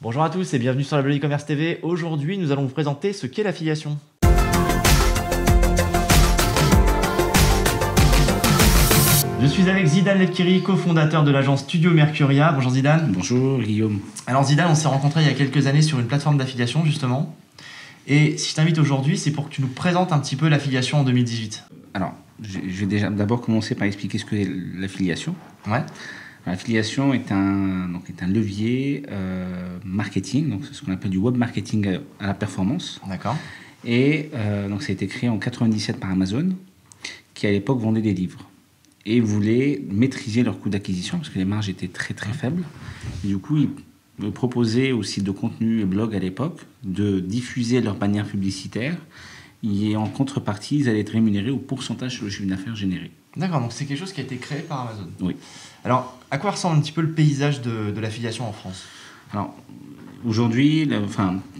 Bonjour à tous et bienvenue sur la Blog e-commerce TV. Aujourd'hui, nous allons vous présenter ce qu'est l'affiliation. Je suis avec Zidane Lefkiri, cofondateur de l'agence Studio Mercuria. Bonjour Zidane. Bonjour Guillaume. Alors Zidane, on s'est rencontrés il y a quelques années sur une plateforme d'affiliation justement. Et si je t'invite aujourd'hui, c'est pour que tu nous présentes un petit peu l'affiliation en 2018. Alors, je vais déjà d'abord commencer par expliquer ce que est l'affiliation. Ouais. L'affiliation est un levier marketing, donc c'est ce qu'on appelle du web marketing à la performance. D'accord. Et donc ça a été créé en 97 par Amazon, qui à l'époque vendait des livres et voulait maîtriser leur coût d'acquisition parce que les marges étaient très très faibles. Et du coup, ils me proposaient aux sites de contenu et blog à l'époque de diffuser leurs bannières publicitaires et en contrepartie, ils allaient être rémunérés au pourcentage sur le chiffre d'affaires généré. D'accord, donc c'est quelque chose qui a été créé par Amazon. Oui. Alors, à quoi ressemble un petit peu le paysage de l'affiliation en France ? Alors, aujourd'hui,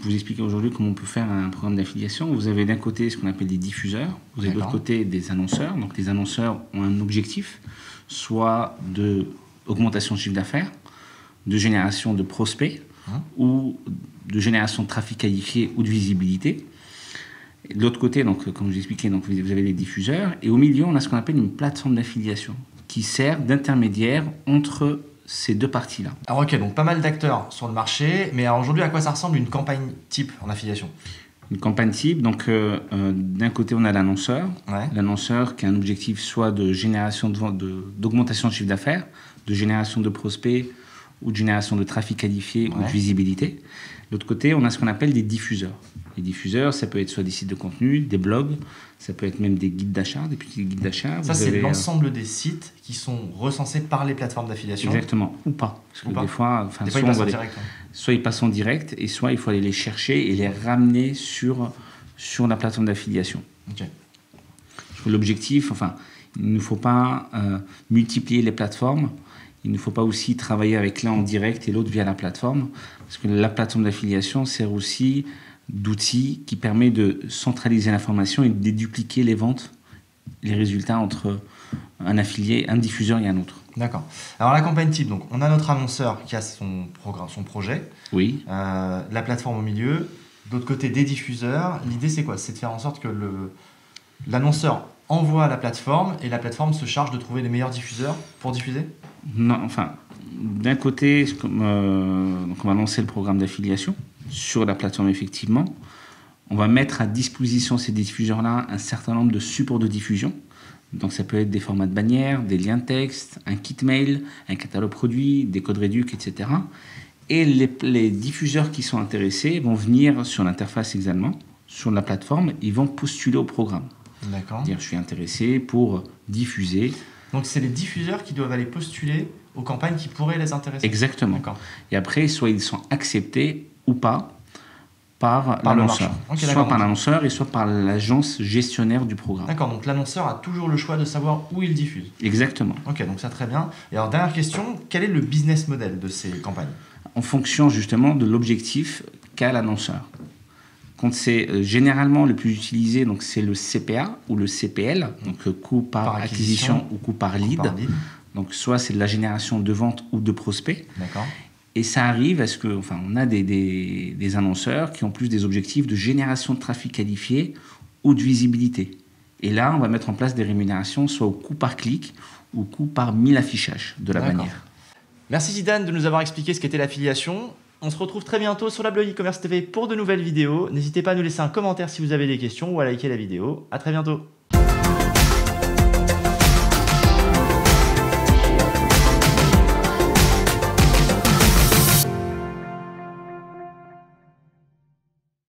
vous expliquer aujourd'hui comment on peut faire un programme d'affiliation. Vous avez d'un côté ce qu'on appelle des diffuseurs, vous avez de l'autre côté des annonceurs. Donc, les annonceurs ont un objectif, soit d'augmentation de chiffre d'affaires, de génération de prospects, ou de génération de trafic qualifié ou de visibilité. De l'autre côté, donc, comme je vous expliquais, donc, vous avez les diffuseurs. Et au milieu, on a ce qu'on appelle une plateforme d'affiliation qui sert d'intermédiaire entre ces deux parties-là. Alors ok, donc pas mal d'acteurs sur le marché, mais alors aujourd'hui, à quoi ça ressemble une campagne type en affiliation ? Une campagne type, donc d'un côté, on a l'annonceur. Ouais. L'annonceur qui a un objectif soit de génération d'augmentation de chiffre d'affaires, de génération de prospects ou de génération de trafic qualifié ou de visibilité. De l'autre côté, on a ce qu'on appelle des diffuseurs. Les diffuseurs, ça peut être soit des sites de contenu, des blogs, ça peut être même des guides d'achat, des petits guides d'achat. Ça, c'est l'ensemble des sites qui sont recensés par les plateformes d'affiliation. Exactement, ou pas. Parce que des fois, ils passent en direct. Soit ils passent en direct, et soit il faut aller les chercher et les ramener sur la plateforme d'affiliation. Okay. L'objectif, il ne faut pas multiplier les plateformes. Il ne faut pas aussi travailler avec l'un en direct et l'autre via la plateforme. Parce que la plateforme d'affiliation sert aussi d'outil qui permet de centraliser l'information et de dédupliquer les ventes, les résultats entre un affilié, un diffuseur et un autre. D'accord. Alors la campagne type, donc on a notre annonceur qui a son projet. Oui. La plateforme au milieu. D'autre côté, des diffuseurs. L'idée, c'est quoi ? C'est de faire en sorte que l'annonceur envoie à la plateforme et la plateforme se charge de trouver les meilleurs diffuseurs pour diffuser ? Non, d'un côté, donc on va lancer le programme d'affiliation sur la plateforme, effectivement. On va mettre à disposition ces diffuseurs-là un certain nombre de supports de diffusion. Donc ça peut être des formats de bannières, des liens de texte, un kit mail, un catalogue produit, des codes réducs, etc. Et les diffuseurs qui sont intéressés vont venir sur l'interface également, sur la plateforme, ils vont postuler au programme. D'accord. Dire je suis intéressé pour diffuser. Donc c'est les diffuseurs qui doivent aller postuler aux campagnes qui pourraient les intéresser. Exactement. D'accord. Et après, soit ils sont acceptés ou pas par l'annonceur. Okay, soit par l'annonceur et soit par l'agence gestionnaire du programme. D'accord, donc l'annonceur a toujours le choix de savoir où il diffuse. Exactement. Ok, donc ça très bien. Et alors dernière question, quel est le business model de ces campagnes ? En fonction justement de l'objectif qu'a l'annonceur. Quand c'est généralement le plus utilisé, donc c'est le CPA ou le CPL, donc coût par acquisition ou coût par lead. Donc soit c'est de la génération de ventes ou de prospects. D'accord. Et ça arrive à ce que, on a des annonceurs qui ont plus des objectifs de génération de trafic qualifié ou de visibilité. Et là, on va mettre en place des rémunérations soit au coût par clic ou au coût par 1000 affichages de la bannière. Merci Zidane de nous avoir expliqué ce qu'était l'affiliation. On se retrouve très bientôt sur la Blog e-commerce TV pour de nouvelles vidéos. N'hésitez pas à nous laisser un commentaire si vous avez des questions ou à liker la vidéo. À très bientôt.